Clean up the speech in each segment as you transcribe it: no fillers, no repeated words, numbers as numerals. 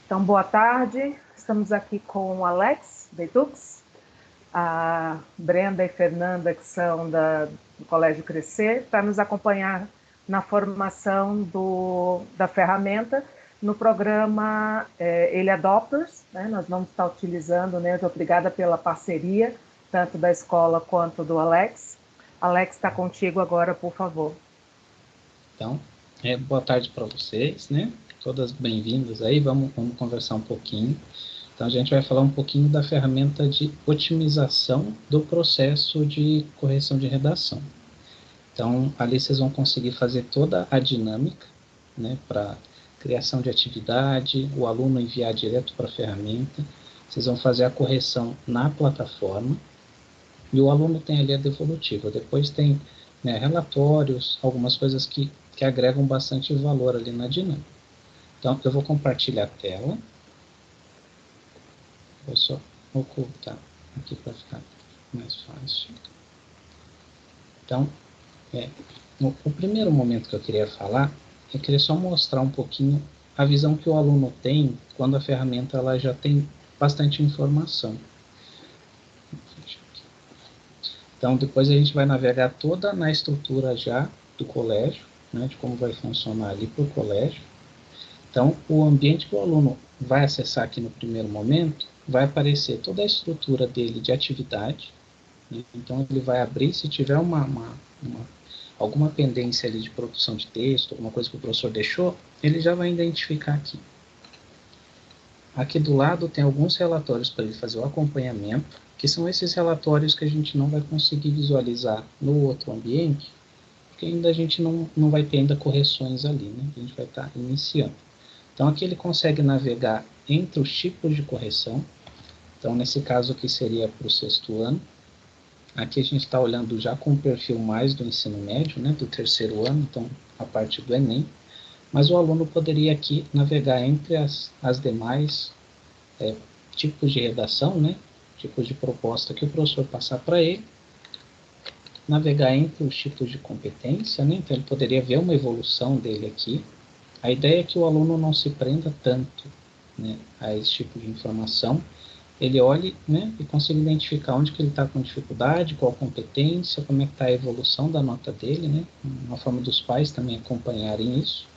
Então, boa tarde. Estamos aqui com o Alex Deitux, a Brenda e Fernanda, que são do Colégio Crescer, para nos acompanhar na formação da ferramenta no programa Ele Adopters, né? Nós vamos estar utilizando, né? Obrigada pela parceria, tanto da escola quanto do Alex. Alex, está contigo agora, por favor. Então, boa tarde para vocês, né? Todas bem-vindas aí, vamos conversar um pouquinho. Então, a gente vai falar um pouquinho da ferramenta de otimização do processo de correção de redação. Então, ali vocês vão conseguir fazer toda a dinâmica, né, para criação de atividade, o aluno enviar direto para a ferramenta, vocês vão fazer a correção na plataforma, e o aluno tem ali a devolutiva. Depois tem, né, relatórios, algumas coisas que agregam bastante valor ali na dinâmica. Então, eu vou compartilhar a tela. Vou só ocultar aqui para ficar mais fácil. Então, o primeiro momento que eu queria falar, eu queria só mostrar um pouquinho a visão que o aluno tem quando a ferramenta ela já tem bastante informação. Então, depois a gente vai navegar toda na estrutura já do colégio, né, de como vai funcionar ali para o colégio. Então, o ambiente que o aluno vai acessar aqui no primeiro momento, vai aparecer toda a estrutura dele de atividade, né? Então, ele vai abrir, se tiver alguma pendência ali de produção de texto, alguma coisa que o professor deixou, ele já vai identificar aqui. Aqui do lado tem alguns relatórios para ele fazer o acompanhamento, que são esses relatórios que a gente não vai conseguir visualizar no outro ambiente, porque ainda a gente não vai ter ainda correções ali, né? A gente vai estar iniciando. Então, aqui ele consegue navegar entre os tipos de correção. Então, nesse caso aqui seria para o 6º ano. Aqui a gente está olhando já com o perfil mais do ensino médio, né, do 3º ano, então a parte do Enem. Mas o aluno poderia aqui navegar entre as demais tipos de redação, né, tipos de proposta que o professor passar para ele. Navegar entre os tipos de competência, né, então ele poderia ver uma evolução dele aqui. A ideia é que o aluno não se prenda tanto, né, a esse tipo de informação. Ele olhe, né, e consiga identificar onde que ele está com dificuldade, qual competência, como é que está a evolução da nota dele, né, uma forma dos pais também acompanharem isso.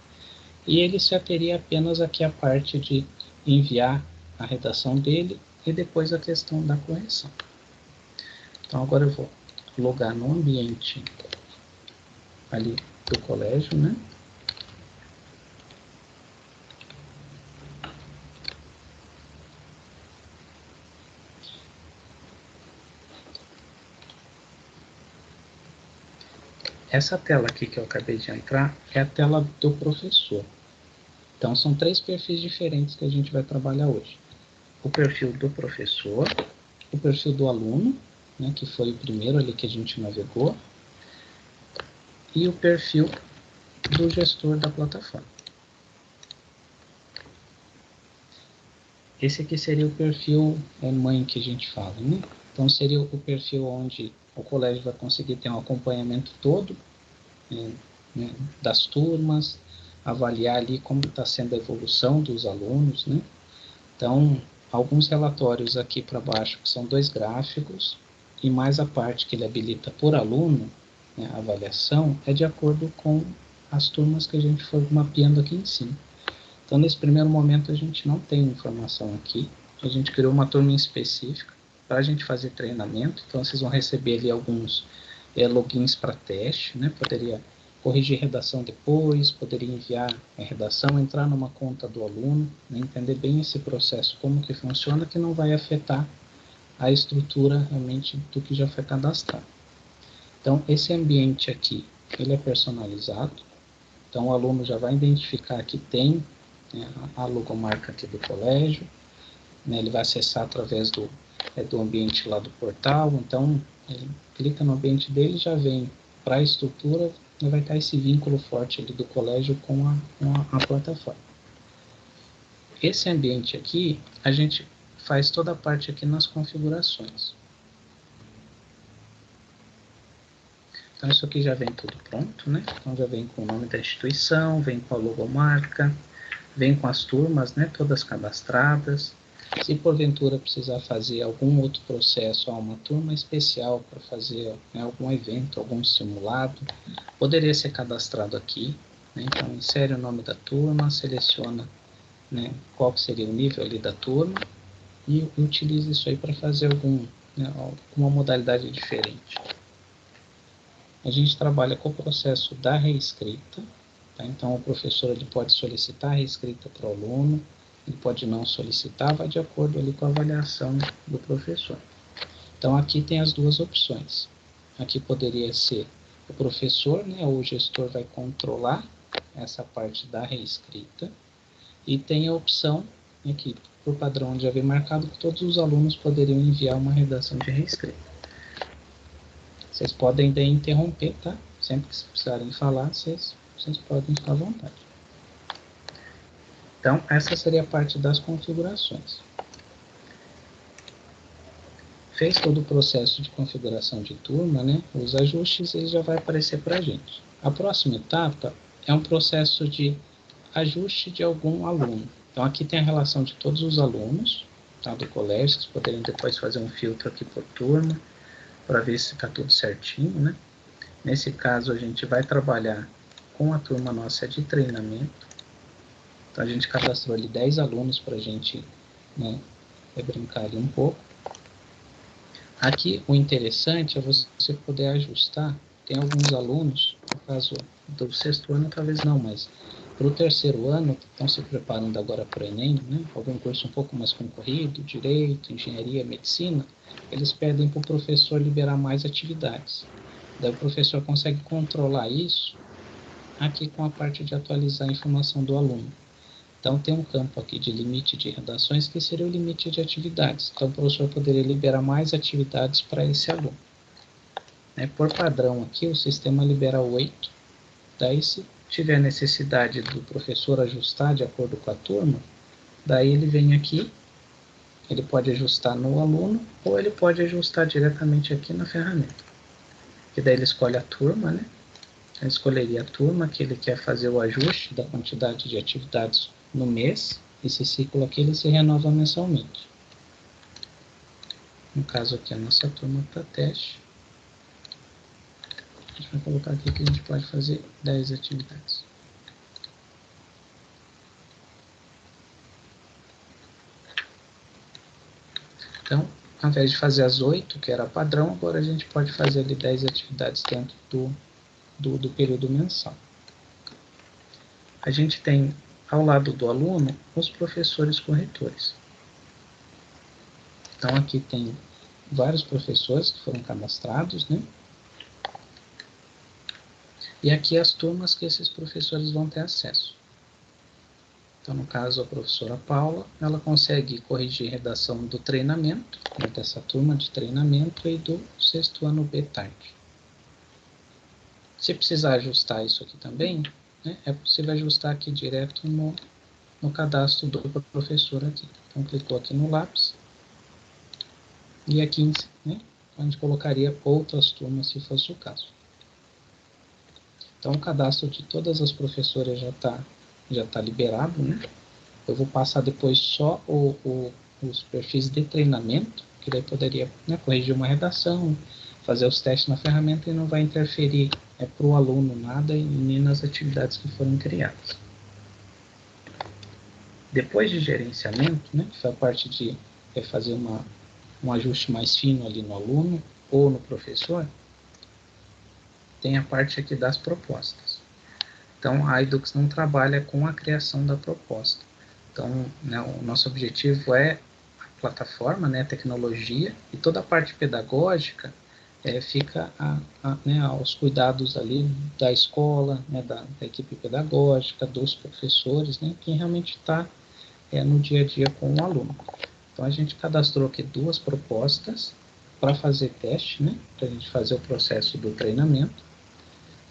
E ele se ateria apenas aqui à parte de enviar a redação dele e depois a questão da correção. Então, agora eu vou logar no ambiente ali do colégio, né. Essa tela aqui que eu acabei de entrar é a tela do professor. Então, são 3 perfis diferentes que a gente vai trabalhar hoje. O perfil do professor, o perfil do aluno, né, que foi o primeiro ali que a gente navegou, e o perfil do gestor da plataforma. Esse aqui seria o perfil mãe que a gente fala, né? Então, seria o perfil onde o colégio vai conseguir ter um acompanhamento todo, né, das turmas, avaliar ali como está sendo a evolução dos alunos, né? Então, alguns relatórios aqui para baixo, que são 2 gráficos, e mais a parte que ele habilita por aluno, né, a avaliação, é de acordo com as turmas que a gente for mapeando aqui em cima. Então, nesse primeiro momento, a gente não tem informação aqui. A gente criou uma turma específica para a gente fazer treinamento. Então, vocês vão receber ali alguns logins para teste, né? Poderia corrigir redação depois, poderia enviar a redação, entrar numa conta do aluno, né? Entender bem esse processo, como que funciona, que não vai afetar a estrutura realmente do que já foi cadastrado. Então, esse ambiente aqui, ele é personalizado. Então, o aluno já vai identificar que tem, né, a logomarca aqui do colégio, né, ele vai acessar através do ambiente lá do portal. Então, ele clica no ambiente dele, já vem para a estrutura, e vai estar esse vínculo forte ali do colégio com a plataforma. Esse ambiente aqui, a gente faz toda a parte aqui nas configurações. Então, isso aqui já vem tudo pronto, né? Então, já vem com o nome da instituição, vem com a logomarca, vem com as turmas, né, todas cadastradas. Se porventura precisar fazer algum outro processo, uma turma especial para fazer, né, algum evento, algum simulado, poderia ser cadastrado aqui, né? Então insere o nome da turma, seleciona, né, qual que seria o nível ali da turma e utilize isso aí para fazer alguma modalidade diferente. A gente trabalha com o processo da reescrita, tá? Então o professor ele pode solicitar a reescrita para o aluno, ele pode não solicitar, vai de acordo ali com a avaliação do professor. Então aqui tem as duas opções. Aqui poderia ser o professor, né, ou o gestor vai controlar essa parte da reescrita, e tem a opção aqui, por padrão onde já vem marcado, que todos os alunos poderiam enviar uma redação de reescrita. Vocês podem daí interromper, tá? Sempre que precisarem falar, vocês podem ficar à vontade. Então, essa seria a parte das configurações. Fez todo o processo de configuração de turma, né? Os ajustes, ele já vai aparecer para a gente. A próxima etapa é um processo de ajuste de algum aluno. Então, aqui tem a relação de todos os alunos, tá, do colégio. Vocês poderiam depois fazer um filtro aqui por turma, para ver se está tudo certinho, né? Nesse caso, a gente vai trabalhar com a turma nossa de treinamento. Então, a gente cadastrou ali 10 alunos para a gente, né, brincar ali um pouco. Aqui, o interessante é você poder ajustar. Tem alguns alunos, no caso do 6º ano, talvez não, mas para o 3º ano, que estão se preparando agora para o Enem, né, algum curso um pouco mais concorrido, Direito, Engenharia, Medicina, eles pedem para o professor liberar mais atividades. Daí o professor consegue controlar isso aqui com a parte de atualizar a informação do aluno. Então, tem um campo aqui de limite de redações, que seria o limite de atividades. Então, o professor poderia liberar mais atividades para esse aluno. Por padrão aqui, o sistema libera 8. Daí, se tiver necessidade do professor ajustar de acordo com a turma, daí ele vem aqui, ele pode ajustar no aluno, ou ele pode ajustar diretamente aqui na ferramenta. E daí ele escolhe a turma, né? Ele escolheria a turma que ele quer fazer o ajuste da quantidade de atividades no mês. Esse ciclo aqui ele se renova mensalmente. No caso aqui a nossa turma para teste. A gente vai colocar aqui que a gente pode fazer 10 atividades. Então, ao invés de fazer as 8, que era padrão, agora a gente pode fazer ali 10 atividades dentro do período mensal. A gente tem, ao lado do aluno, os professores corretores. Então, aqui tem vários professores que foram cadastrados, né? E aqui as turmas que esses professores vão ter acesso. Então, no caso, a professora Paula, ela consegue corrigir redação do treinamento, né, dessa turma de treinamento e do 6º ano B tarde. Se precisar ajustar isso aqui também, né, é possível ajustar aqui direto no cadastro do professor aqui. Então, clicou aqui no lápis. E aqui, né, a gente colocaria outras turmas, se fosse o caso. Então, o cadastro de todas as professoras já tá liberado, né? Eu vou passar depois só os perfis de treinamento, que daí poderia, né, corrigir uma redação, fazer os testes na ferramenta e não vai interferir para o aluno nada e nem nas atividades que foram criadas. Depois de gerenciamento, né, que foi a parte de fazer um ajuste mais fino ali no aluno ou no professor, tem a parte aqui das propostas. Então, a Edux não trabalha com a criação da proposta. Então, né, o nosso objetivo é a plataforma, né, a tecnologia, e toda a parte pedagógica fica né, aos cuidados ali da escola, né, da equipe pedagógica, dos professores, né, quem realmente está no dia a dia com o aluno. Então, a gente cadastrou aqui 2 propostas para fazer teste, né, para a gente fazer o processo do treinamento.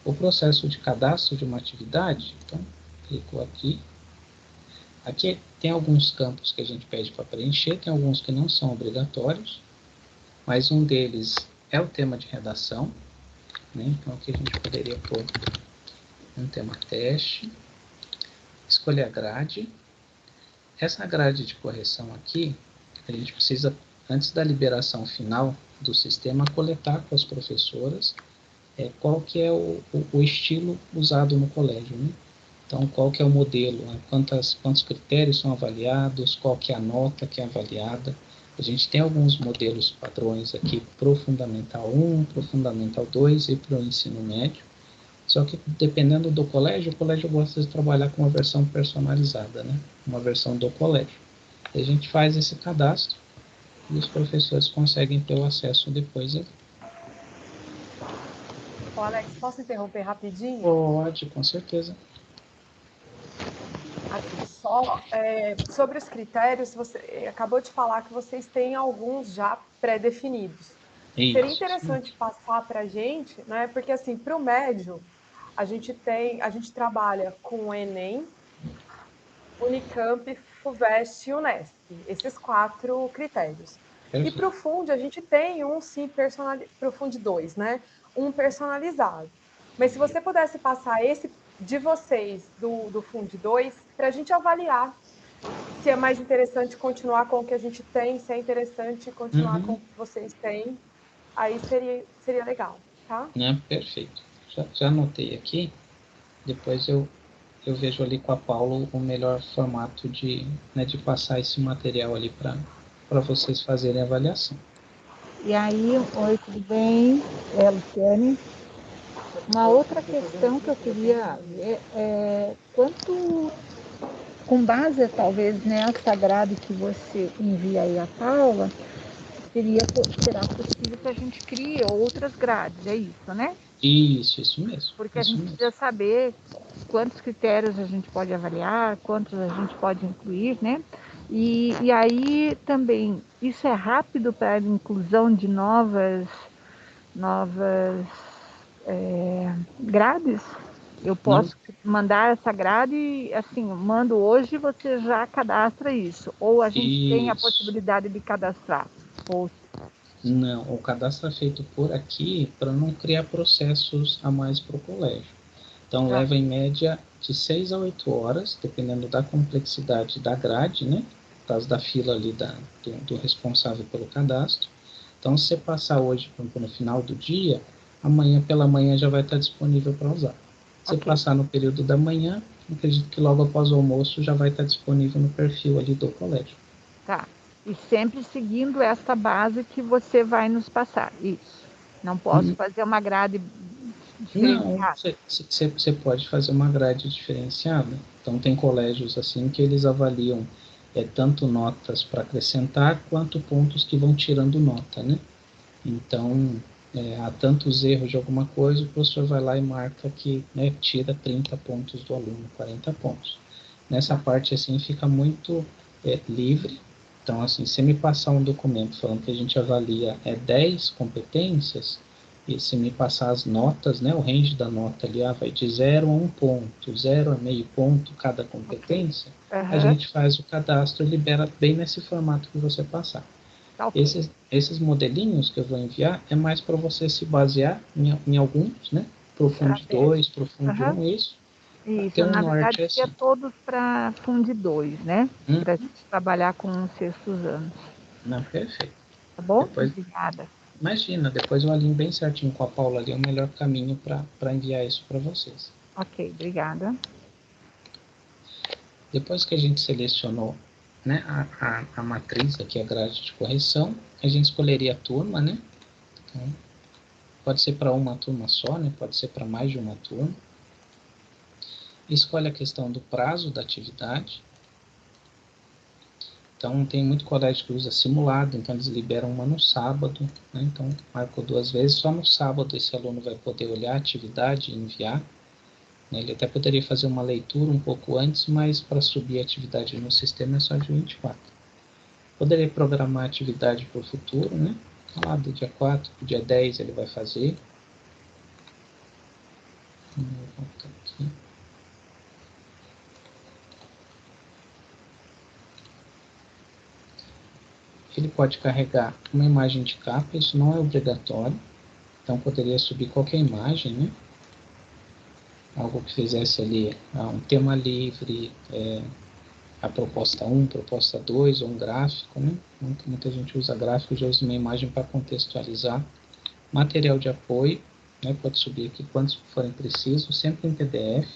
O processo de cadastro de uma atividade, então, clicou aqui. Aqui tem alguns campos que a gente pede para preencher, tem alguns que não são obrigatórios, mas um deles é o tema de redação, né? Então aqui a gente poderia pôr um tema teste, escolher a grade. Essa grade de correção aqui, a gente precisa, antes da liberação final do sistema, coletar com as professoras qual que é o estilo usado no colégio, né? Então, qual que é o modelo, né? Quantos critérios são avaliados, qual que é a nota que é avaliada. A gente tem alguns modelos padrões aqui para o Fundamental 1, para o Fundamental 2 e para o ensino médio. Só que, dependendo do colégio, o colégio gosta de trabalhar com uma versão personalizada, né? Uma versão do colégio. E a gente faz esse cadastro e os professores conseguem ter o acesso depois. Ô, Alex, posso interromper rapidinho? Pode, com certeza. Assim, sobre os critérios, você acabou de falar que vocês têm alguns já pré-definidos. Seria interessante passar para a gente, né? Porque assim, para o médio, a gente trabalha com o Enem, Unicamp, FUVEST e Unesp, esses 4 critérios. E para o Fund, a gente tem um sim personalizado, para o Fund 2, né? Um personalizado. Mas se você pudesse passar esse de vocês, do Fund 2, para a gente avaliar se é mais interessante continuar com o que a gente tem, se é interessante continuar com o que vocês têm, aí seria legal, tá? Perfeito. Já anotei aqui, depois eu vejo ali com a Paula o melhor formato de passar esse material ali para vocês fazerem a avaliação. E aí, oi, tudo bem? Luciane. Uma outra questão que eu queria ver quanto, com base talvez nessa grade que você envia aí a Paula, será possível que a gente crie outras grades, é isso, né? Isso mesmo. Porque a gente precisa saber quantos critérios a gente pode avaliar, quantos a gente pode incluir, né? E aí também, isso é rápido para a inclusão de novas grades? Eu posso mandar essa grade e, assim, mando hoje e você já cadastra isso? Ou a gente tem a possibilidade de cadastrar? Não, o cadastro é feito por aqui para não criar processos a mais para o colégio. Então, leva em média de 6 a 8 horas, dependendo da complexidade da grade, né? Por causa da fila ali do responsável pelo cadastro. Então, se você passar hoje, por exemplo, no final do dia, amanhã pela manhã já vai estar disponível para usar. Se você passar no período da manhã, acredito que logo após o almoço já vai estar disponível no perfil ali do colégio. Tá. E sempre seguindo essa base que você vai nos passar. Isso. Não posso fazer uma grade diferenciada? Não, você pode fazer uma grade diferenciada. Então, tem colégios assim que eles avaliam tanto notas para acrescentar, quanto pontos que vão tirando nota, né? Então, há tantos erros de alguma coisa, o professor vai lá e marca que tira 30 pontos do aluno, 40 pontos. Nessa parte, assim, fica muito livre. Então, assim, se me passar um documento falando que a gente avalia 10 competências, e se me passar as notas, né, o range da nota ali, vai de 0 a 1 ponto, 0 a meio ponto cada competência, a gente faz o cadastro e libera bem nesse formato que você passar. Esses modelinhos que eu vou enviar é mais para você se basear em alguns, né, para o Fund 2, para o Fund 1, isso. Isso, na verdade, é todos para Fund 2, né? Para a gente trabalhar com os 6º anos. Não, perfeito. Tá bom? Obrigada. Imagina, depois eu alinho bem certinho com a Paula ali o melhor caminho para enviar isso para vocês. Ok, obrigada. Depois que a gente selecionou, né, a matriz aqui, a grade de correção, a gente escolheria a turma, né? Então, pode ser para uma turma só, né? Pode ser para mais de uma turma. Escolhe a questão do prazo da atividade. Então, tem muito colégio que usa simulado, então eles liberam uma no sábado, né? Então, marcou 2 vezes, só no sábado esse aluno vai poder olhar a atividade e enviar. Ele até poderia fazer uma leitura um pouco antes, mas para subir a atividade no sistema é só de 24. Poderia programar a atividade para o futuro, né? Lá do dia 4 para o dia 10 ele vai fazer. Vou voltar aqui. Ele pode carregar uma imagem de capa, isso não é obrigatório. Então, poderia subir qualquer imagem, né? algo que fizesse ali um tema livre, a proposta 1, proposta 2, ou um gráfico, né? Muita gente usa gráfico, já usa uma imagem para contextualizar. Material de apoio, né? Pode subir aqui quantos forem precisos, sempre em PDF,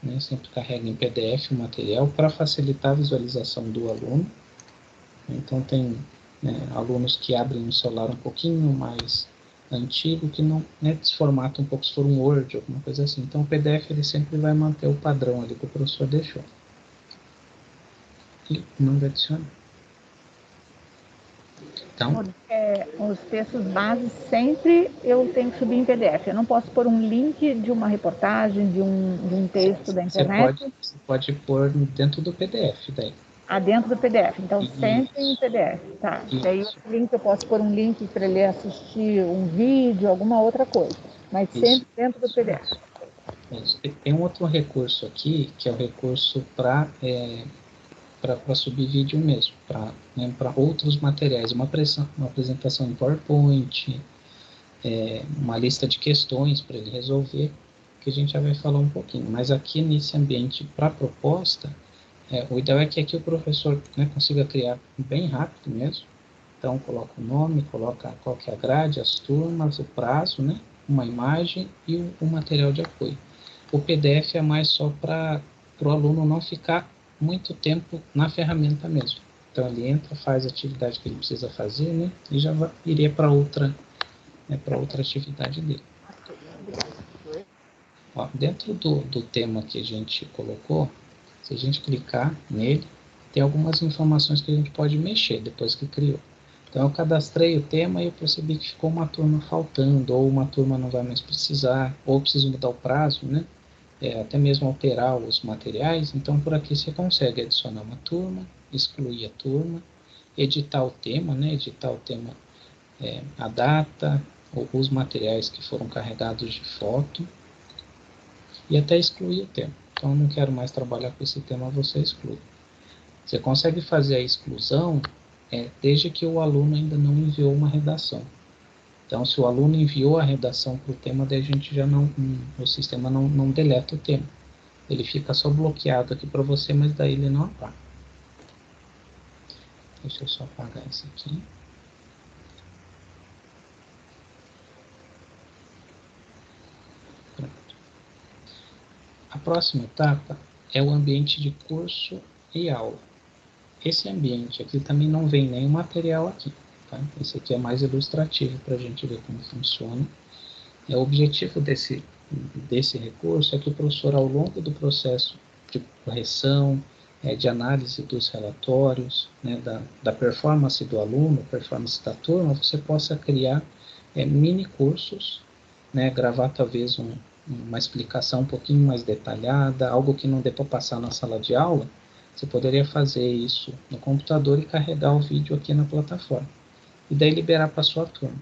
né? Sempre carrega em PDF o material para facilitar a visualização do aluno. Então tem, né, alunos que abrem um celular um pouquinho mais antigo, que não, né, desformata um pouco se for um Word, alguma coisa assim. Então o PDF ele sempre vai manter o padrão ali que o professor deixou. E não vai adicionar. Então, os textos base sempre eu tenho que subir em PDF. Eu não posso pôr um link de uma reportagem, de um texto da internet. Você pode pôr dentro do PDF daí. Dentro do PDF. Então, Isso. Sempre em PDF. Tá. Isso. Daí esse link eu posso pôr um link para ele assistir um vídeo, alguma outra coisa. Mas sempre dentro do PDF. Isso. Tem um outro recurso aqui, que é o recurso para subir vídeo mesmo, para, né, outros materiais, uma apresentação em PowerPoint, uma lista de questões para ele resolver, que a gente já vai falar um pouquinho. Mas aqui nesse ambiente para proposta, o ideal é que aqui o professor, né, consiga criar bem rápido mesmo. Então coloca o nome, coloca qual que é a grade, as turmas, o prazo, né, uma imagem e o material de apoio. O PDF é mais só para o aluno não ficar muito tempo na ferramenta mesmo. Então ele entra, faz a atividade que ele precisa fazer, né, e já iria para outra atividade dele. Ó, dentro do tema que a gente colocou, se a gente clicar nele, tem algumas informações que a gente pode mexer depois que criou. Então eu cadastrei o tema e eu percebi que ficou uma turma faltando, ou uma turma não vai mais precisar, ou preciso mudar o prazo, né? Até mesmo alterar os materiais. Então por aqui você consegue adicionar uma turma, excluir a turma, editar o tema, né? Editar o tema, a data, ou os materiais que foram carregados de foto, e até excluir o tema. Então eu não quero mais trabalhar com esse tema, você exclui. Você consegue fazer a exclusão desde que o aluno ainda não enviou uma redação. Então, se o aluno enviou a redação para o tema, daí a gente já não, o sistema não deleta o tema. Ele fica só bloqueado aqui para você, mas daí ele não apaga. Deixa eu só apagar esse aqui. Pronto. A próxima etapa é o ambiente de curso e aula. Esse ambiente aqui também não vem nenhum material aqui. Tá? Esse aqui é mais ilustrativo para a gente ver como funciona. O objetivo desse recurso é que o professor, ao longo do processo de correção, de análise dos relatórios, né, da performance do aluno, performance da turma, você possa criar mini cursos, né, gravar talvez uma explicação um pouquinho mais detalhada, algo que não dê para passar na sala de aula. Você poderia fazer isso no computador e carregar o vídeo aqui na plataforma. E daí liberar para a sua turma.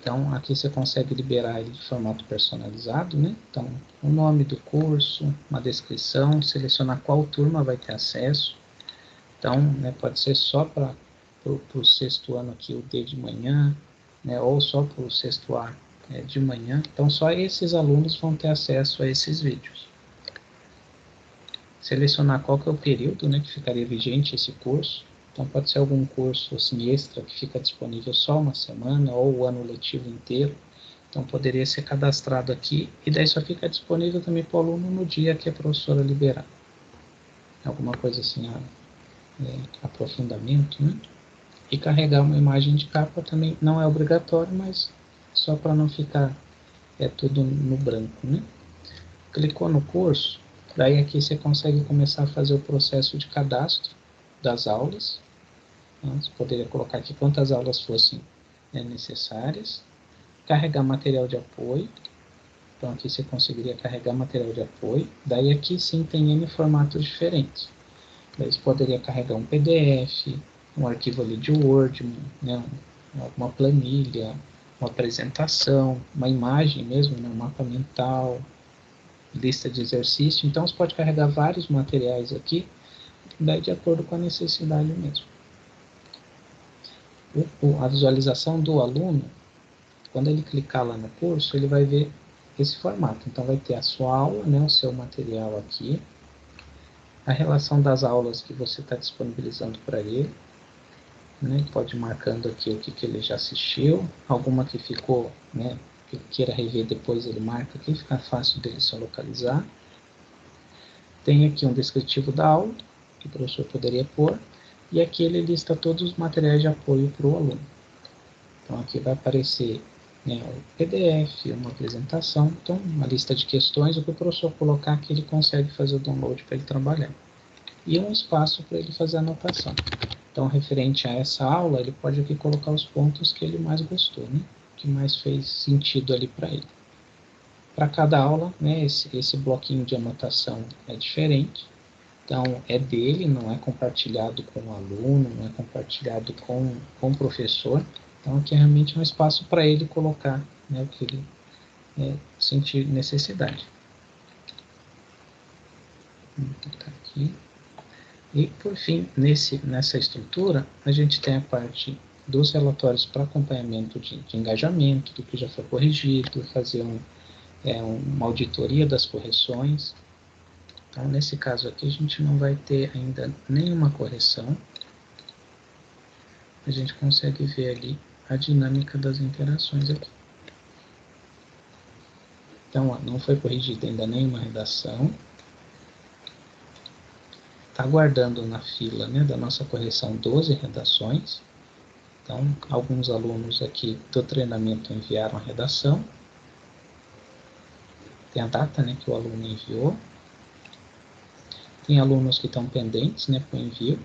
Então, aqui você consegue liberar ele de formato personalizado, né? Então, o nome do curso, uma descrição, selecionar qual turma vai ter acesso. Então, né, pode ser só para o sexto ano aqui, o D de manhã, né, ou só para o sexto A de manhã. Então, só esses alunos vão ter acesso a esses vídeos. Selecionar qual que é o período, né, que ficaria vigente esse curso. Então pode ser algum curso assim, extra que fica disponível só uma semana ou o ano letivo inteiro. Então poderia ser cadastrado aqui e daí só fica disponível também para o aluno no dia que a professora liberar. Alguma coisa assim, aprofundamento, né? E carregar uma imagem de capa também não é obrigatório, mas só para não ficar tudo no branco, né? Clicou no curso, daí aqui você consegue começar a fazer o processo de cadastro das aulas. Você poderia colocar aqui quantas aulas fossem necessárias, carregar material de apoio. Então aqui você conseguiria carregar material de apoio. Daí aqui sim tem N formatos diferentes. Daí você poderia carregar um PDF, um arquivo ali de Word, né, uma planilha, uma apresentação, uma imagem mesmo, né, um mapa mental, lista de exercício. Então você pode carregar vários materiais aqui, daí de acordo com a necessidade mesmo. A visualização do aluno, quando ele clicar lá no curso, ele vai ver esse formato. Então, vai ter a sua aula, né, o seu material aqui, a relação das aulas que você está disponibilizando para ele, né, pode ir marcando aqui o que ele já assistiu, alguma que ficou, né, que queira rever depois, ele marca aqui, fica fácil dele se localizar. Tem aqui um descritivo da aula, que o professor poderia pôr, e aqui ele lista todos os materiais de apoio para o aluno. Então, aqui vai aparecer, né, o PDF, uma apresentação, então, uma lista de questões, o que o professor colocar aqui, ele consegue fazer o download para ele trabalhar. E um espaço para ele fazer a anotação. Então, referente a essa aula, ele pode aqui colocar os pontos que ele mais gostou, né, que mais fez sentido ali para ele. Para cada aula, né, esse bloquinho de anotação é diferente. Então, é dele, não é compartilhado com o aluno, não é compartilhado com o professor. Então, aqui realmente é um espaço para ele colocar, né, o que ele sentir necessidade. Vou botar aqui. E, por fim, nessa estrutura, a gente tem a parte dos relatórios para acompanhamento de engajamento, do que já foi corrigido, fazer uma auditoria das correções. Então, nesse caso aqui, a gente não vai ter ainda nenhuma correção. A gente consegue ver ali a dinâmica das interações aqui. Então, ó, não foi corrigida ainda nenhuma redação. Está aguardando na fila, né, da nossa correção 12 redações. Então, alguns alunos aqui do treinamento enviaram a redação. Tem a data, né, que o aluno enviou. Tem alunos que estão pendentes, né, para o envio.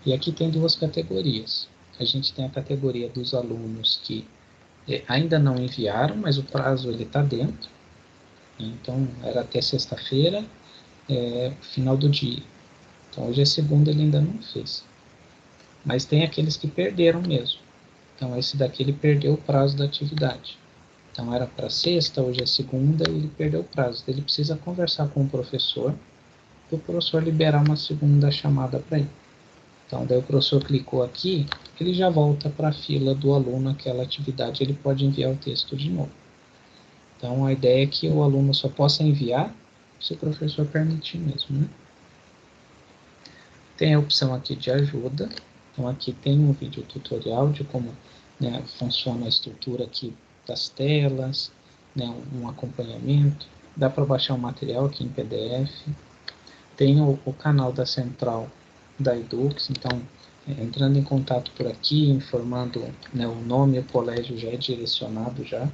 E aqui tem duas categorias. A gente tem a categoria dos alunos que ainda não enviaram, mas o prazo está dentro. Então, era até sexta-feira, final do dia. Então, hoje é segunda, ele ainda não fez. Mas tem aqueles que perderam mesmo. Então, esse daqui ele perdeu o prazo da atividade. Então, era para sexta, hoje é segunda, e ele perdeu o prazo. Ele precisa conversar com o professor, para o professor liberar uma segunda chamada para ele. Então, daí o professor clicou aqui, ele já volta para a fila do aluno, aquela atividade, ele pode enviar o texto de novo. Então, a ideia é que o aluno só possa enviar se o professor permitir mesmo, né? Tem a opção aqui de ajuda. Então, aqui tem um vídeo tutorial de como, né, funciona a estrutura aqui das telas, né, um acompanhamento. Dá para baixar o material aqui em PDF. Tem o canal da central da Edux, então, entrando em contato por aqui, informando, né, o nome e o colégio já é direcionado já.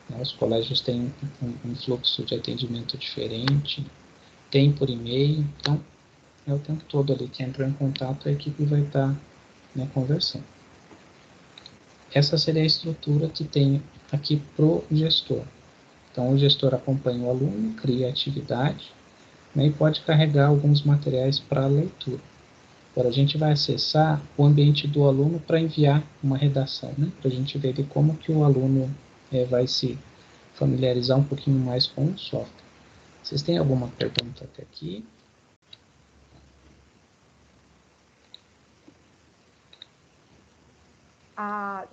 Né, os colégios têm um fluxo de atendimento diferente, tem por e-mail, então, o tempo todo ali que entrou em contato, a equipe vai estar, né, conversando. Essa seria a estrutura que tem aqui para o gestor. Então, o gestor acompanha o aluno, cria a atividade, né, e pode carregar alguns materiais para leitura. Agora, a gente vai acessar o ambiente do aluno para enviar uma redação, né, para a gente ver como que o aluno vai se familiarizar um pouquinho mais com o software. Vocês têm alguma pergunta até aqui?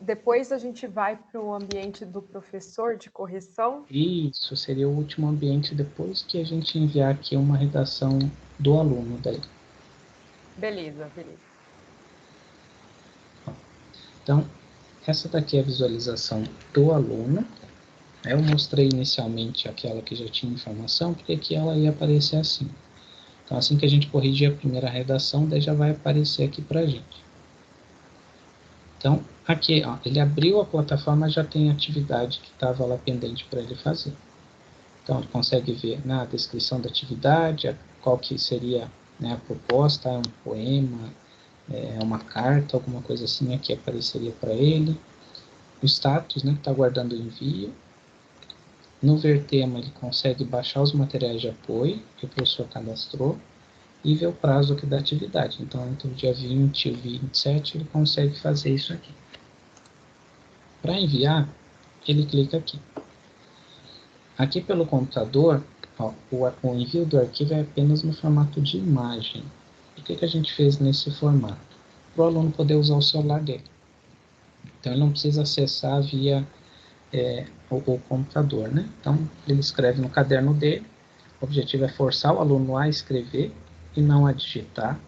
Depois a gente vai para o ambiente do professor de correção? Isso, seria o último ambiente depois que a gente enviar aqui uma redação do aluno daí. Beleza, beleza. Então, essa daqui é a visualização do aluno. Eu mostrei inicialmente aquela que já tinha informação, porque aqui ela ia aparecer assim. Então, assim que a gente corrigir a primeira redação, daí já vai aparecer aqui para a gente. Então, aqui, ó, ele abriu a plataforma, já tem a atividade que estava lá pendente para ele fazer. Então, ele consegue ver na descrição da atividade, qual que seria, né, a proposta, é um poema, é uma carta, alguma coisa assim, aqui apareceria para ele. O status, né, que está aguardando o envio. No ver tema, ele consegue baixar os materiais de apoio que o professor cadastrou e ver o prazo aqui da atividade. Então, entre o dia 20 e o 27, ele consegue fazer isso aqui. Para enviar, ele clica aqui. Aqui pelo computador, ó, o envio do arquivo é apenas no formato de imagem. Por que a gente fez nesse formato? Para o aluno poder usar o celular dele. Então, ele não precisa acessar via o computador, né? Então, ele escreve no caderno dele. O objetivo é forçar o aluno a escrever e não a digitar.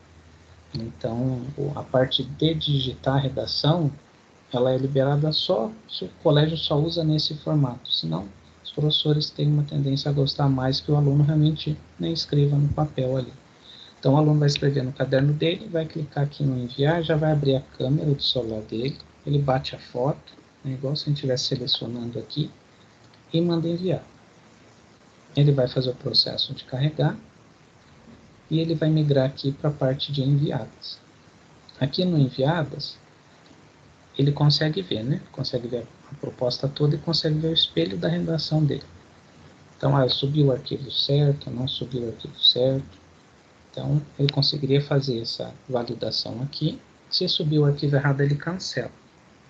Então, a parte de digitar a redação, ela é liberada só se o colégio só usa nesse formato. Senão, os professores têm uma tendência a gostar mais que o aluno realmente nem escreva no papel ali. Então, o aluno vai escrever no caderno dele, vai clicar aqui no enviar, já vai abrir a câmera do celular dele, ele bate a foto, igual se a gente estivesse selecionando aqui, e manda enviar. Ele vai fazer o processo de carregar, e ele vai migrar aqui para a parte de enviadas. Aqui no enviadas, ele consegue ver, né? Consegue ver a proposta toda e consegue ver o espelho da redação dele. Então, subiu o arquivo certo, não subiu o arquivo certo. Então, ele conseguiria fazer essa validação aqui. Se subir o arquivo errado, ele cancela,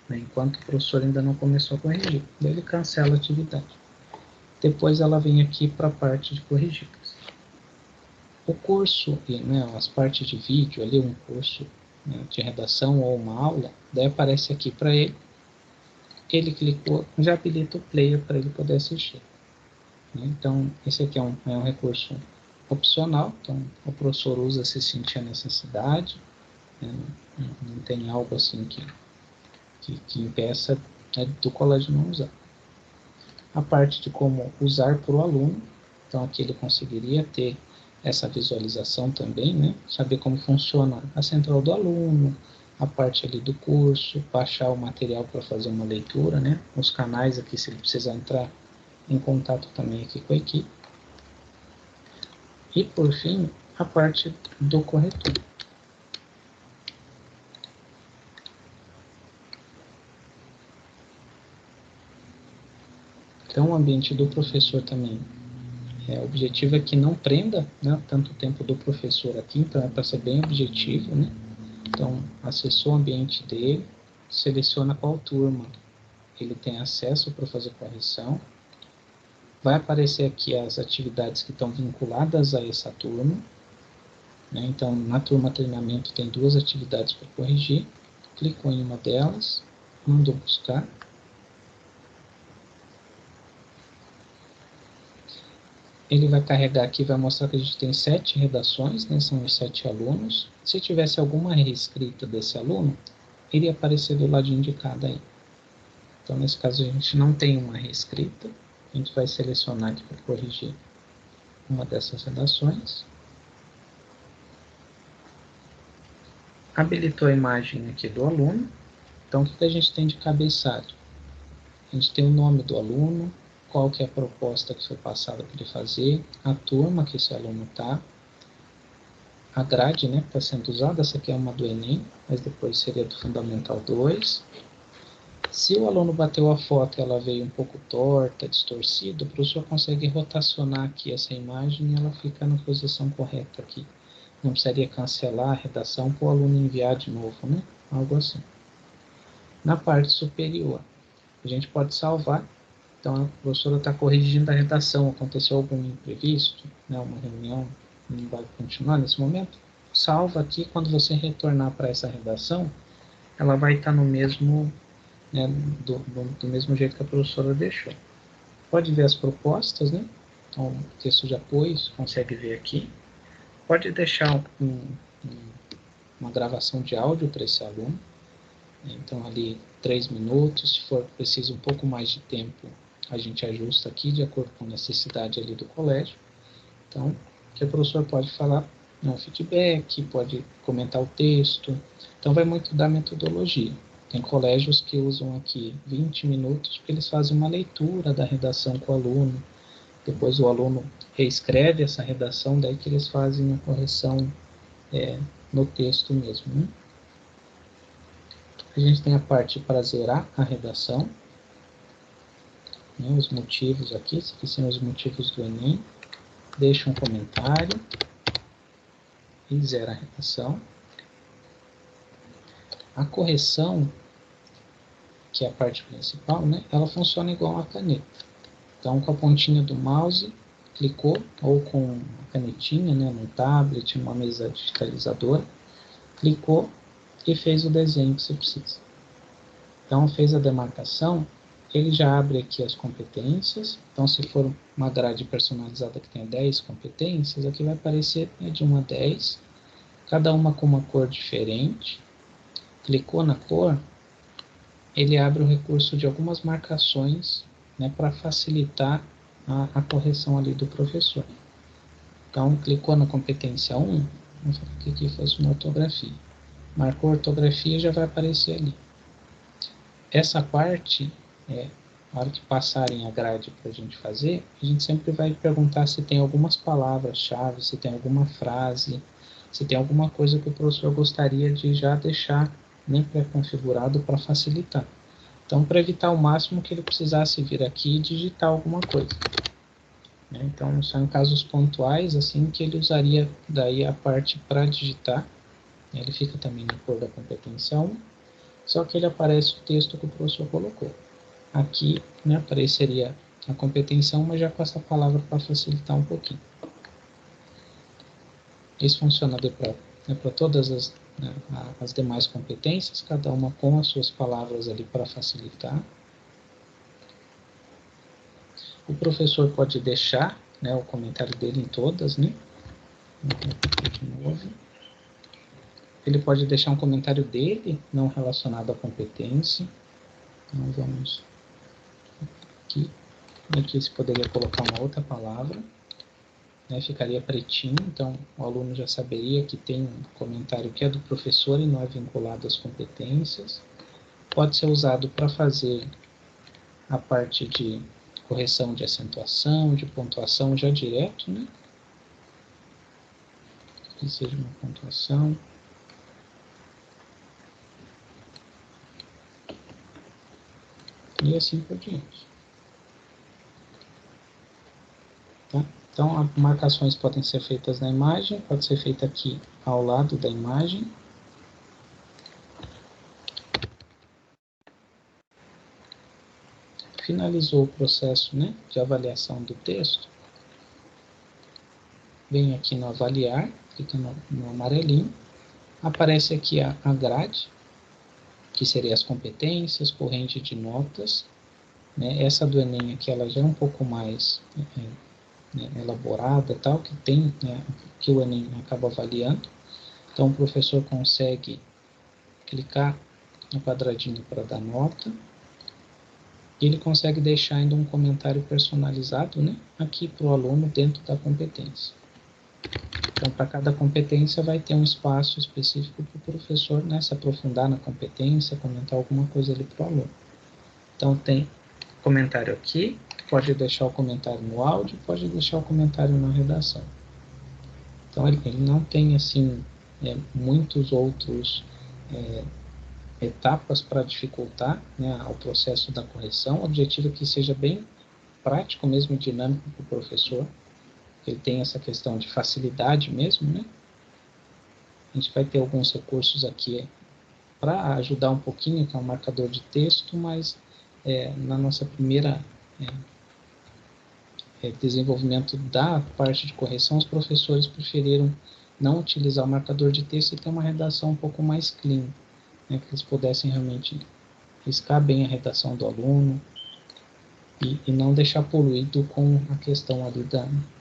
né? Enquanto o professor ainda não começou a corrigir. Daí ele cancela a atividade. Depois ela vem aqui para a parte de corrigidas. O curso, né, as partes de vídeo, ali um curso, né, de redação ou uma aula, daí aparece aqui para ele. Ele clicou, já habilita o player para ele poder assistir. Então, esse aqui é um recurso opcional, então o professor usa se sentir a necessidade, né? Não tem algo assim que impeça, né, do colégio não usar. A parte de como usar para o aluno, então aqui ele conseguiria ter essa visualização também, né? Saber como funciona a central do aluno, a parte ali do curso, baixar o material para fazer uma leitura, né? Os canais aqui, se ele precisar entrar em contato também aqui com a equipe. E, por fim, a parte do corretor. Então, o ambiente do professor também, o objetivo é que não prenda, né, tanto tempo do professor aqui, então é para ser bem objetivo, né? Então, acessou o ambiente dele, seleciona qual turma ele tem acesso para fazer correção. Vai aparecer aqui as atividades que estão vinculadas a essa turma, né? Então, na turma treinamento tem 2 atividades para corrigir. Clicou em uma delas, mandou buscar. Ele vai carregar aqui, vai mostrar que a gente tem 7 redações, né? São os 7 alunos. Se tivesse alguma reescrita desse aluno, iria aparecer do ladinho de cada aí. Então, nesse caso, a gente não tem uma reescrita. A gente vai selecionar aqui para corrigir uma dessas redações. Habilitou a imagem aqui do aluno. Então, o que a gente tem de cabeçalho? A gente tem o nome do aluno, qual que é a proposta que foi passada para ele fazer, a turma que esse aluno está, a grade, né, que está sendo usada. Essa aqui é uma do Enem, mas depois seria do Fundamental 2. Se o aluno bateu a foto e ela veio um pouco torta, distorcida, o professor consegue rotacionar aqui essa imagem e ela fica na posição correta aqui. Não precisaria cancelar a redação para o aluno enviar de novo, né? Algo assim. Na parte superior, a gente pode salvar. Então, a professora está corrigindo a redação, aconteceu algum imprevisto, né? Uma reunião não vai continuar nesse momento. Salva aqui, quando você retornar para essa redação, ela vai estar no mesmo, né, do mesmo jeito que a professora deixou. Pode ver as propostas, né? Então, texto de apoio, você consegue ver aqui. Pode deixar uma gravação de áudio para esse aluno. Então, ali 3 minutos, se for preciso um pouco mais de tempo, a gente ajusta aqui de acordo com a necessidade ali do colégio. Então, que o professor pode falar no feedback, pode comentar o texto. Então, vai muito da metodologia. Tem colégios que usam aqui 20 minutos, porque eles fazem uma leitura da redação com o aluno. Depois o aluno reescreve essa redação, daí que eles fazem a correção no texto mesmo, né? A gente tem a parte para zerar a redação, né, os motivos aqui, esses aqui são os motivos do Enem. Deixa um comentário e zera a redação. A correção, que é a parte principal, né, ela funciona igual a caneta. Então, com a pontinha do mouse, clicou, ou com a canetinha, né, num tablet, numa mesa digitalizadora, clicou e fez o desenho que você precisa. Então, fez a demarcação, ele já abre aqui as competências. Então, se for uma grade personalizada que tenha 10 competências, aqui vai aparecer de 1 a 10, cada uma com uma cor diferente. Clicou na cor, ele abre o recurso de algumas marcações, né, para facilitar a correção ali do professor. Então, clicou na competência 1, vamos fazer que aqui fosse uma ortografia. Marcou a ortografia, já vai aparecer ali. Essa parte, na hora que passarem a grade para a gente fazer, a gente sempre vai perguntar se tem algumas palavras-chave, se tem alguma frase, se tem alguma coisa que o professor gostaria de já deixar, né, pré-configurado para facilitar. Então, para evitar ao máximo que ele precisasse vir aqui e digitar alguma coisa. Então, são em casos pontuais, assim, que ele usaria daí a parte para digitar. Ele fica também na cor da competência 1, só que ele aparece o texto que o professor colocou. Aqui, né, apareceria a competência 1, mas já com essa palavra para facilitar um pouquinho. Isso funciona para todas as demais competências, cada uma com as suas palavras ali para facilitar. O professor pode deixar, né, o comentário dele em todas, né? De novo. Ele pode deixar um comentário dele não relacionado à competência. Então, vamos aqui. Aqui você poderia colocar uma outra palavra, né? Ficaria pretinho, então o aluno já saberia que tem um comentário que é do professor e não é vinculado às competências. Pode ser usado para fazer a parte de correção de acentuação, de pontuação já direto, né? Que seja uma pontuação. E assim por diante. Tá? Então, as marcações podem ser feitas na imagem, pode ser feita aqui ao lado da imagem. Finalizou o processo, né, de avaliação do texto. Vem aqui no avaliar, clica no amarelinho. Aparece aqui a grade, que seria as competências, corrente de notas. Né? Essa do Enem aqui, ela já é um pouco mais elaborada, tal, que tem, né, que o Enem acaba avaliando. Então, o professor consegue clicar no quadradinho para dar nota. E ele consegue deixar ainda um comentário personalizado, né, aqui para o aluno dentro da competência. Então, para cada competência vai ter um espaço específico para o professor, né, se aprofundar na competência, comentar alguma coisa ali para o aluno. Então, tem comentário aqui, pode deixar o comentário no áudio, pode deixar o comentário na redação. Então, ele não tem, assim, muitos outros etapas para dificultar, né, o processo da correção. O objetivo é que seja bem prático mesmo e dinâmico para o professor. Ele tem essa questão de facilidade mesmo, né? A gente vai ter alguns recursos aqui para ajudar um pouquinho, que é um marcador de texto, mas na nossa primeira desenvolvimento da parte de correção, os professores preferiram não utilizar o marcador de texto e ter uma redação um pouco mais clean, né, que eles pudessem realmente riscar bem a redação do aluno e não deixar poluído com a questão ali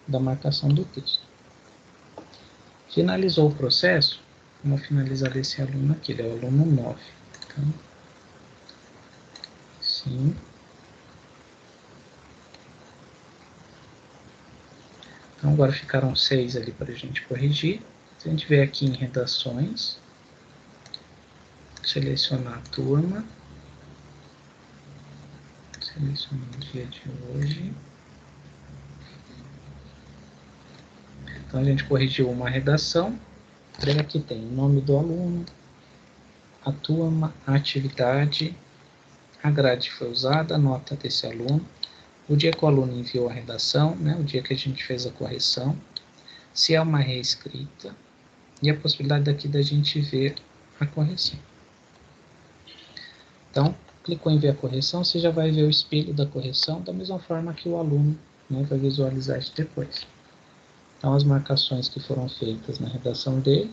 da marcação do texto. Finalizou o processo, vamos finalizar esse aluno aqui, ele é o aluno 9. Então, sim. Então, agora ficaram 6 ali para a gente corrigir. Se a gente vier aqui em redações, selecionar a turma, selecionar o dia de hoje. Então, a gente corrigiu uma redação. Aqui tem o nome do aluno, a turma, a atividade, a grade foi usada, a nota desse aluno, o dia que o aluno enviou a redação, né, o dia que a gente fez a correção, se é uma reescrita, e a possibilidade daqui da gente ver a correção. Então, clicou em ver a correção, você já vai ver o espelho da correção, da mesma forma que o aluno, né, vai visualizar isso depois. Então, as marcações que foram feitas na redação dele,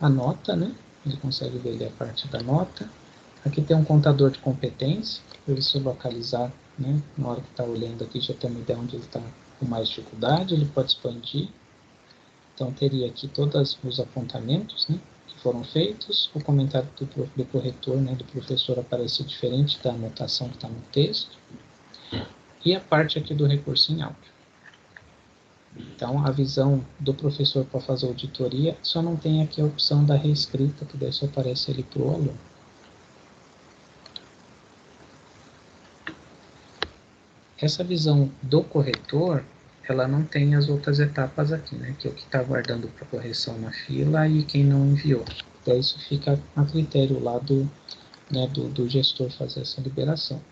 a nota, né, ele consegue ver ali a parte da nota, Aqui tem um contador de competência, para ele se localizar, né? Na hora que está olhando aqui, já tem uma ideia onde ele está com mais dificuldade, ele pode expandir. Então, teria aqui todos os apontamentos, né, que foram feitos, o comentário do corretor, né, do professor aparece diferente da anotação que está no texto, e a parte aqui do recurso em áudio. Então, a visão do professor para fazer auditoria, só não tem aqui a opção da reescrita, que daí só aparece ali para o aluno. Essa visão do corretor, ela não tem as outras etapas aqui, né? Que é o que está aguardando para correção na fila e quem não enviou. Então, isso fica a critério lá do gestor fazer essa liberação.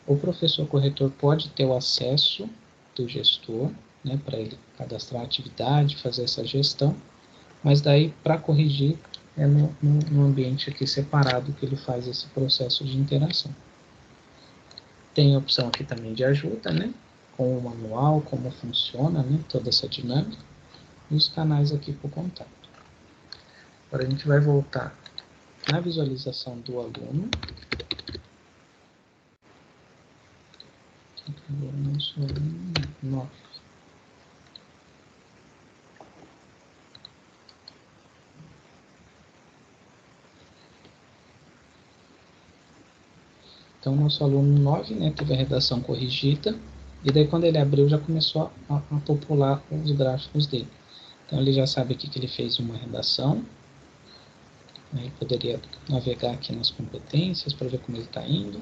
O professor corretor pode ter o acesso do gestor, né? Para ele cadastrar a atividade, fazer essa gestão, mas daí, para corrigir, é no ambiente aqui separado que ele faz esse processo de interação. Tem a opção aqui também de ajuda, né? Com o manual, como funciona, né? Toda essa dinâmica. E os canais aqui para o contato. Agora a gente vai voltar na visualização do aluno. Agora nosso aluno 9. Então, o nosso aluno 9, né, teve a redação corrigida, e daí quando ele abriu, já começou a popular os gráficos dele. Então, ele já sabe aqui que ele fez uma redação, né, poderia navegar aqui nas competências para ver como ele está indo.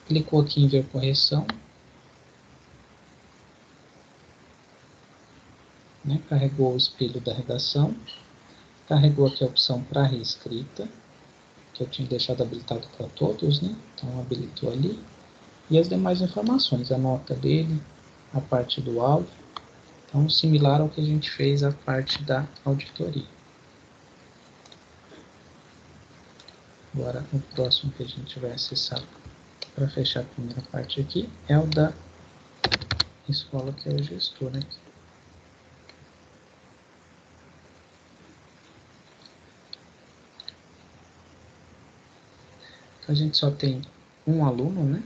Clicou aqui em ver correção, né, carregou o espelho da redação, carregou aqui a opção para reescrita, que eu tinha deixado habilitado para todos, né? Então habilitou ali. E as demais informações, a nota dele, a parte do áudio. Então, similar ao que a gente fez a parte da auditoria. Agora, o próximo que a gente vai acessar para fechar a primeira parte aqui é o da escola, que é o gestor, né? A gente só tem um aluno, né?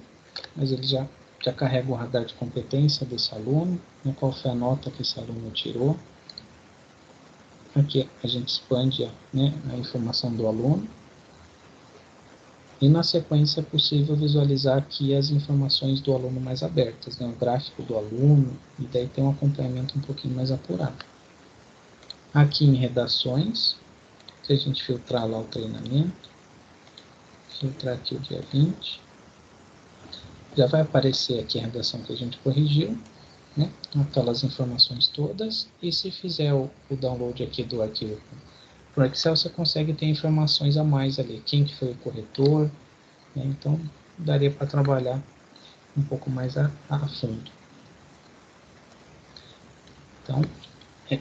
Mas ele já carrega o radar de competência desse aluno, né? Qual foi a nota que esse aluno tirou. Aqui a gente expande, né, a informação do aluno. E na sequência é possível visualizar aqui as informações do aluno mais abertas, né? O gráfico do aluno, e daí tem um acompanhamento um pouquinho mais apurado. Aqui em redações, se a gente filtrar lá o treinamento, filtrar aqui o dia 20, já vai aparecer aqui a redação que a gente corrigiu, né? Aquelas informações todas, e se fizer o download aqui do arquivo para o Excel, você consegue ter informações a mais ali, quem que foi o corretor, né? Então daria para trabalhar um pouco mais a fundo. Então,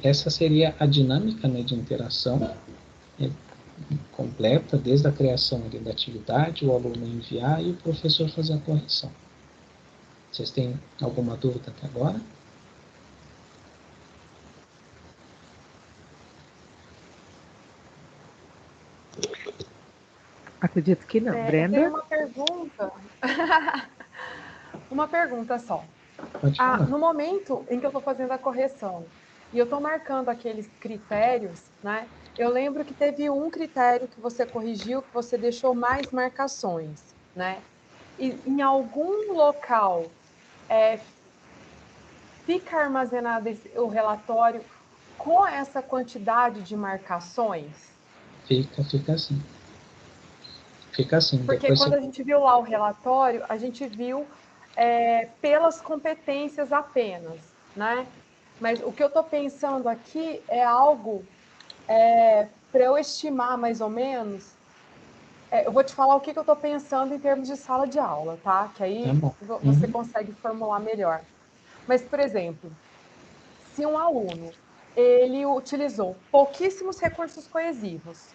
essa seria a dinâmica, né, de interação completa, desde a criação ali da atividade, o aluno enviar e o professor fazer a correção. Vocês têm alguma dúvida até agora? Acredito que não. Brenda? Eu tenho uma pergunta. Uma pergunta só. Pode falar. No momento em que eu estou fazendo a correção e eu estou marcando aqueles critérios, né? Eu lembro que teve um critério que você corrigiu, que você deixou mais marcações, né? E em algum local fica armazenado o relatório com essa quantidade de marcações? Fica assim. Fica assim. Porque depois quando a gente viu lá o relatório, a gente viu pelas competências apenas, né? Mas o que eu estou pensando aqui é algo para eu estimar mais ou menos. Eu vou te falar o que eu estou pensando em termos de sala de aula, tá? Que aí você consegue formular melhor. Mas, por exemplo, se um aluno ele utilizou pouquíssimos recursos coesivos,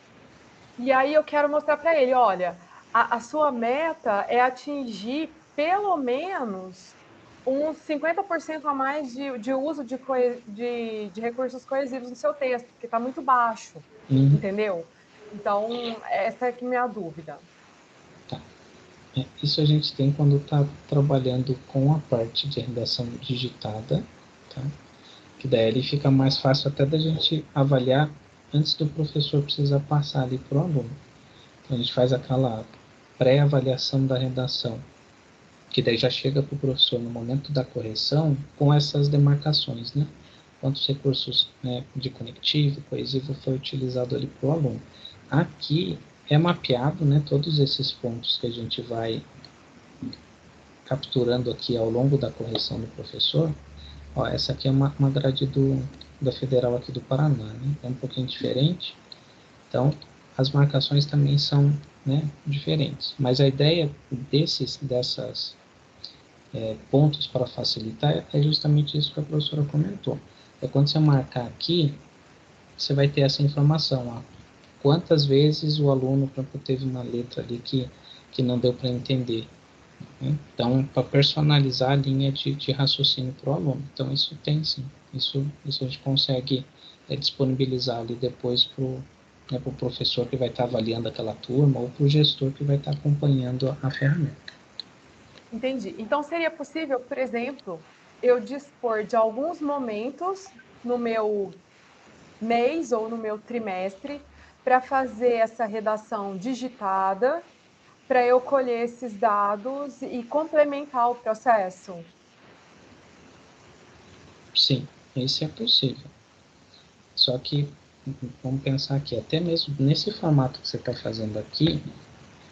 e aí eu quero mostrar para ele, olha, a sua meta é atingir pelo menos uns 50% a mais de uso de recursos coesivos no seu texto, porque está muito baixo, entendeu? Então, essa é que é a minha dúvida. Isso a gente tem quando está trabalhando com a parte de redação digitada, tá? Que daí ele fica mais fácil até da gente avaliar antes do professor precisar passar ali para o aluno. Então, a gente faz aquela pré-avaliação da redação, que daí já chega para o professor no momento da correção com essas demarcações, né? Quantos recursos, né, de conectivo, coesivo foi utilizado ali para o aluno. Aqui é mapeado, né, todos esses pontos que a gente vai capturando aqui ao longo da correção do professor. Ó, essa aqui é uma grade da Federal aqui do Paraná, né? É um pouquinho diferente. Então, as marcações também são, né, diferentes. Mas a ideia dessas pontos para facilitar é justamente isso que a professora comentou. É quando você marcar aqui, você vai ter essa informação, ó, quantas vezes o aluno, por exemplo, teve uma letra ali que não deu para entender. Né? Então, para personalizar a linha de raciocínio para o aluno. Então, isso tem sim. Isso a gente consegue disponibilizar ali depois para o professor que vai estar avaliando aquela turma ou para o gestor que vai estar acompanhando a ferramenta. Entendi. Então, seria possível, por exemplo, eu dispor de alguns momentos no meu mês ou no meu trimestre para fazer essa redação digitada, para eu colher esses dados e complementar o processo? Sim, isso é possível. Só que, vamos pensar aqui, até mesmo nesse formato que você está fazendo aqui,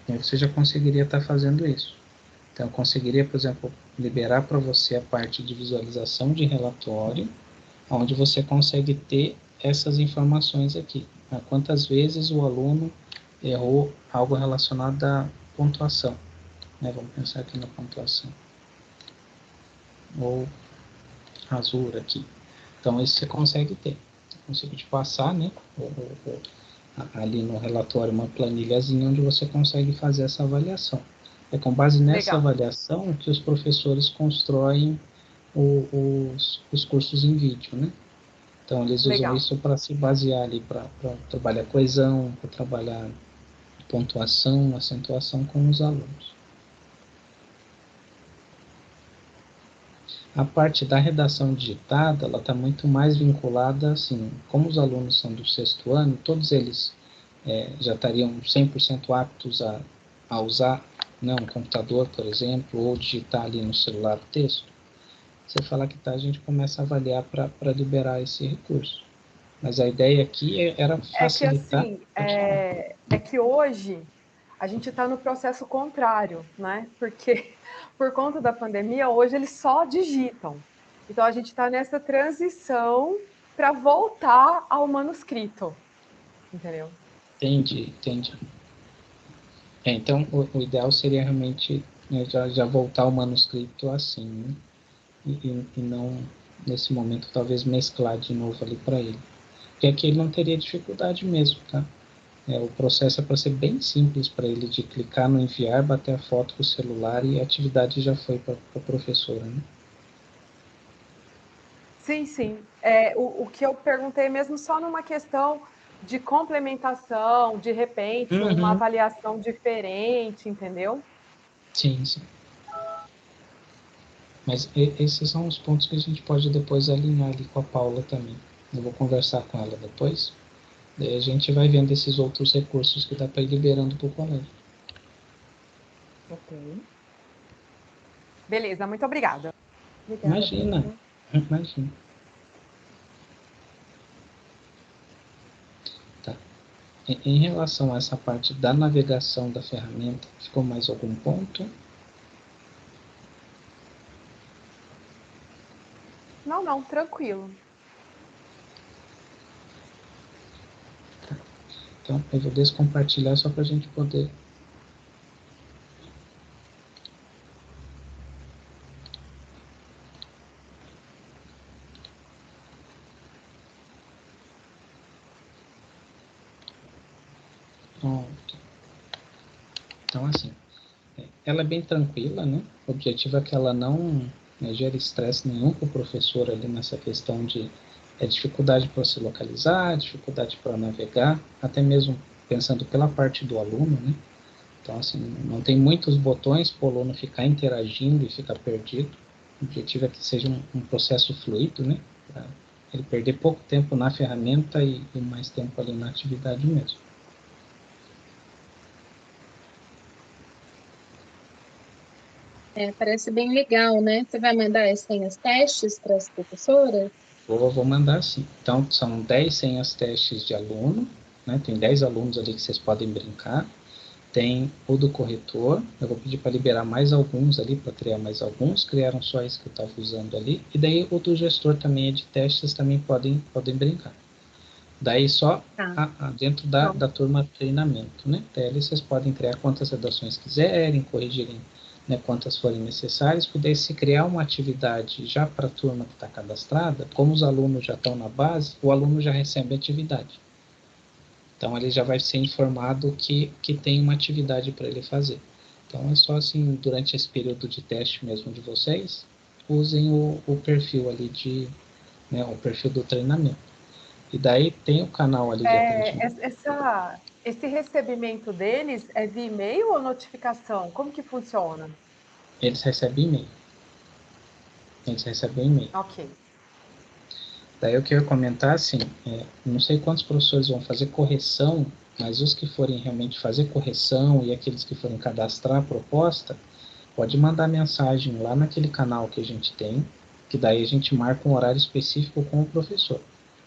você já conseguiria estar fazendo isso. Então, eu conseguiria, por exemplo, liberar para você a parte de visualização de relatório, onde você consegue ter essas informações aqui. Quantas vezes o aluno errou algo relacionado à pontuação. Né? Vamos pensar aqui na pontuação. Ou rasura aqui. Então, isso você consegue ter. Eu consigo te passar, né? Ali no relatório, uma planilhazinha onde você consegue fazer essa avaliação. É com base nessa avaliação que os professores constroem os cursos em vídeo, né? Então, eles usam isso para se basear ali, para trabalhar coesão, para trabalhar pontuação, acentuação com os alunos. A parte da redação digitada, ela está muito mais vinculada, assim, como os alunos são do 6º ano, todos eles já estariam 100% aptos a usar, né, um computador, por exemplo, ou digitar ali no celular o texto. Você fala que tá, a gente começa a avaliar para liberar esse recurso. Mas a ideia aqui era facilitar. É que hoje a gente está no processo contrário, né? Porque por conta da pandemia, hoje eles só digitam. Então a gente está nessa transição para voltar ao manuscrito, entendeu? Entendi. Então o ideal seria realmente, né, já voltar ao manuscrito assim, né? E não, nesse momento, talvez mesclar de novo ali para ele. Porque aqui ele não teria dificuldade mesmo, tá? O processo é para ser bem simples para ele, de clicar no enviar, bater a foto com o celular e a atividade já foi para a professora, né? Sim. O que eu perguntei mesmo só numa questão de complementação, de repente, uma avaliação diferente, entendeu? Sim. Mas esses são os pontos que a gente pode depois alinhar ali com a Paula também. Eu vou conversar com ela depois. Daí a gente vai vendo esses outros recursos que dá para ir liberando para o colégio. Ok. Beleza, muito obrigada. Imagina. Tá. Em relação a essa parte da navegação da ferramenta, ficou mais algum ponto? Não, tranquilo. Tá. Então, eu vou descompartilhar só para a gente poder... Pronto. Então, assim, ela é bem tranquila, né? O objetivo é que ela não gere estresse nenhum para o professor ali nessa questão de dificuldade para se localizar, dificuldade para navegar, até mesmo pensando pela parte do aluno, né? Então, assim, não tem muitos botões para o aluno ficar interagindo e ficar perdido. O objetivo é que seja um processo fluido, né? Para ele perder pouco tempo na ferramenta e mais tempo ali na atividade mesmo. Parece bem legal, né? Você vai mandar as senhas testes para as professoras? Vou mandar sim. Então, são 10 senhas testes de aluno, né? Tem 10 alunos ali que vocês podem brincar. Tem o do corretor, eu vou pedir para liberar mais alguns ali, para criar mais alguns, criaram só esse que eu estava usando ali, e daí o do gestor também é de testes, também podem brincar. Daí só dentro da turma treinamento, né? Daí ali vocês podem criar quantas redações quiserem, corrigirem, né, quantas forem necessárias, poder se criar uma atividade já para a turma que está cadastrada, como os alunos já estão na base, o aluno já recebe a atividade. Então, ele já vai ser informado que tem uma atividade para ele fazer. Então, é só assim, durante esse período de teste mesmo de vocês, usem o perfil ali né, o perfil do treinamento. E daí tem o canal ali de atendimento. Esse recebimento deles é via e-mail ou notificação? Como que funciona? Eles recebem e-mail. Ok. Daí eu quero comentar assim, não sei quantos professores vão fazer correção, mas os que forem realmente fazer correção e aqueles que forem cadastrar a proposta, pode mandar mensagem lá naquele canal que a gente tem, que daí a gente marca um horário específico com o professor.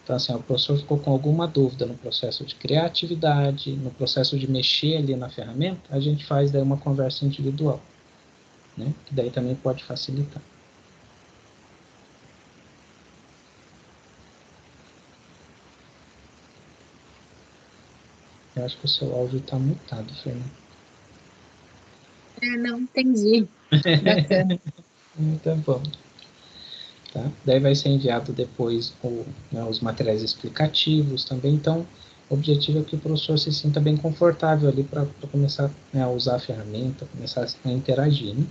Então, assim, o professor ficou com alguma dúvida no processo de criar atividade, no processo de mexer ali na ferramenta, a gente faz daí uma conversa individual, né? Que daí também pode facilitar. Eu acho que o seu áudio está mutado, Fernando. Não entendi. Bacana. Tá bom. Tá? Daí vai ser enviado depois os materiais explicativos também. Então, o objetivo é que o professor se sinta bem confortável ali para começar, né, a usar a ferramenta, começar a interagir, né?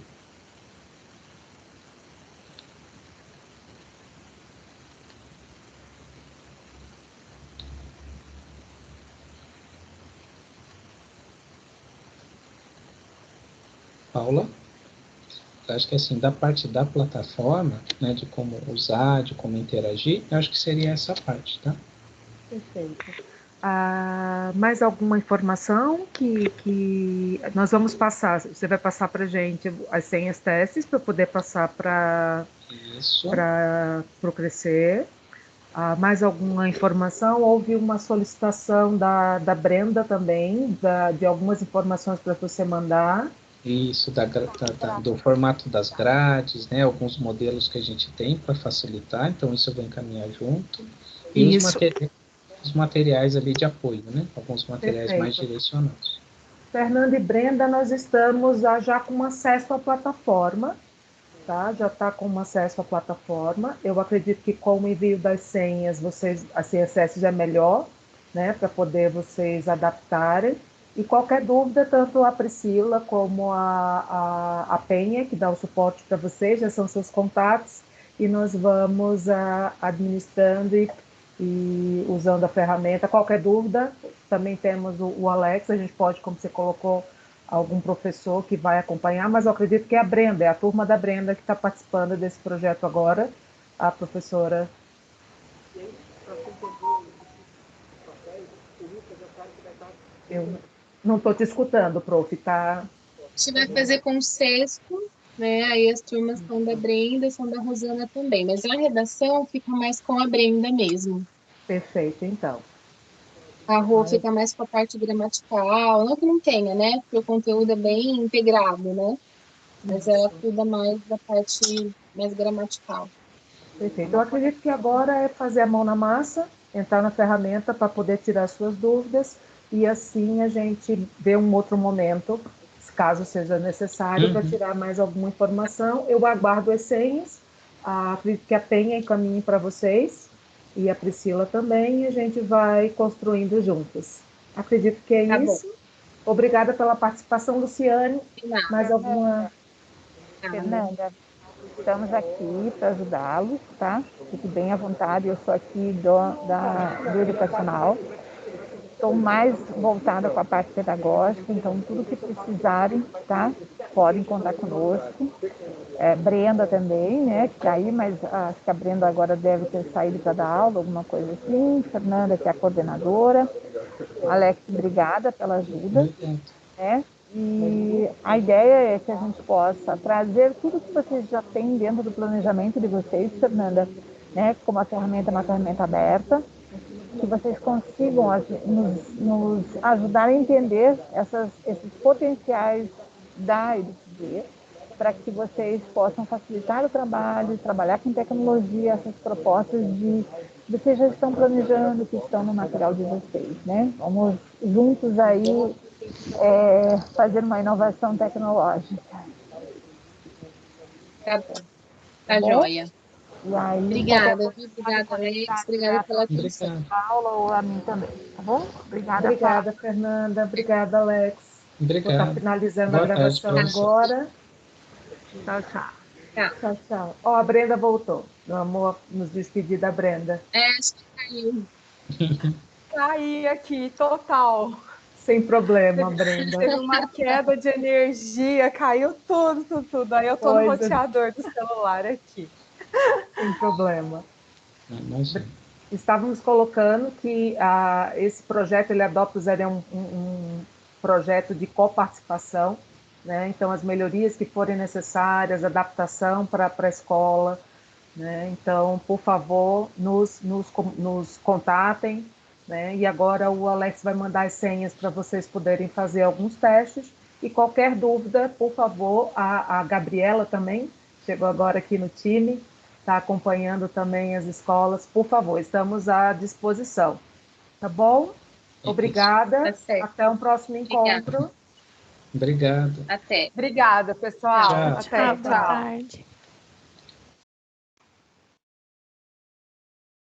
Paula? Eu acho que assim, da parte da plataforma, né, de como usar, de como interagir, eu acho que seria essa parte, tá? Perfeito. Mais alguma informação que nós vamos passar? Você vai passar para a gente as senhas testes para poder passar para o Crescer. Mais alguma informação? Houve uma solicitação da Brenda também, de algumas informações para você mandar. Isso, do formato das grades, né? Alguns modelos que a gente tem para facilitar, então isso eu vou encaminhar junto. E os materiais ali de apoio, né? Alguns materiais mais direcionados. Fernanda e Brenda, nós estamos já com acesso à plataforma, tá? Já está com acesso à plataforma. Eu acredito que com o envio das senhas, assim, acesso já é melhor, né? Para poder vocês adaptarem. E qualquer dúvida, tanto a Priscila como a Penha, que dá o suporte para vocês, já são seus contatos, e nós vamos administrando e usando a ferramenta. Qualquer dúvida, também temos o Alex, a gente pode, como você colocou, algum professor que vai acompanhar, mas eu acredito que é a Brenda, é a turma da Brenda que está participando desse projeto agora, a professora. Eu não estou te escutando, prof, tá? A gente vai fazer com o sexto, né? Aí as turmas são da Brenda, são da Rosana também, mas a redação fica mais com a Brenda mesmo. Perfeito, então. A Rô fica mais com a parte gramatical, não que não tenha, né? Porque o conteúdo é bem integrado, né? Mas ela cuida mais da parte mais gramatical. Perfeito. Eu acredito que agora é fazer a mão na massa, entrar na ferramenta para poder tirar suas dúvidas e assim a gente vê um outro momento, caso seja necessário, para tirar mais alguma informação. Eu aguardo as senhas, acredito que a Penha encaminhe para vocês e a Priscila também, e a gente vai construindo juntas. Acredito que é isso. Bom. Obrigada pela participação, Luciane. Mais alguma? Fernanda, estamos aqui para ajudá-los, tá? Fique bem à vontade, eu sou aqui do educacional. estou mais voltada com a parte pedagógica, então tudo que precisarem, tá? Podem contar conosco. Brenda também, né, que está aí, mas acho que a Brenda agora deve ter saído para dar aula, alguma coisa assim. Fernanda, que é a coordenadora. Alex, obrigada pela ajuda. Né? E a ideia é que a gente possa trazer tudo que vocês já têm dentro do planejamento de vocês, Fernanda, né, como a ferramenta é uma ferramenta aberta, que vocês consigam nos ajudar a entender esses potenciais da EDUCD, para que vocês possam facilitar o trabalho, trabalhar com tecnologia, essas propostas de vocês já estão planejando, que estão no material de vocês, né? Vamos juntos aí fazer uma inovação tecnológica. Tá bom. Tá joia. E aí, obrigada, Alex. Obrigada pela atenção. Paula ou a mim também, tá bom? Obrigada, Fernanda. Obrigada, Alex. Obrigado. Vou estar finalizando Boa a gravação agora. Tchau, tchau. Tchau, tchau. Ó, a Brenda voltou. Vamos nos despedir da Brenda. Acho que caiu. Caí aqui, total. Sem problema, Brenda. Teve uma queda de energia, caiu tudo. Aí eu tô no roteador do celular aqui. Sem problema. Estávamos colocando que esse projeto, ele adota um projeto de coparticipação, né? Então, as melhorias que forem necessárias, adaptação para a escola, né? Então, por favor, nos contatem, né? E agora o Alex vai mandar as senhas para vocês poderem fazer alguns testes. E qualquer dúvida, por favor, a Gabriela também chegou agora aqui no time, está acompanhando também as escolas. Por favor, estamos à disposição. Tá bom? Obrigada. Tá até um próximo encontro. Obrigado. Até. Obrigada, pessoal. Tchau. Até. Boa tarde.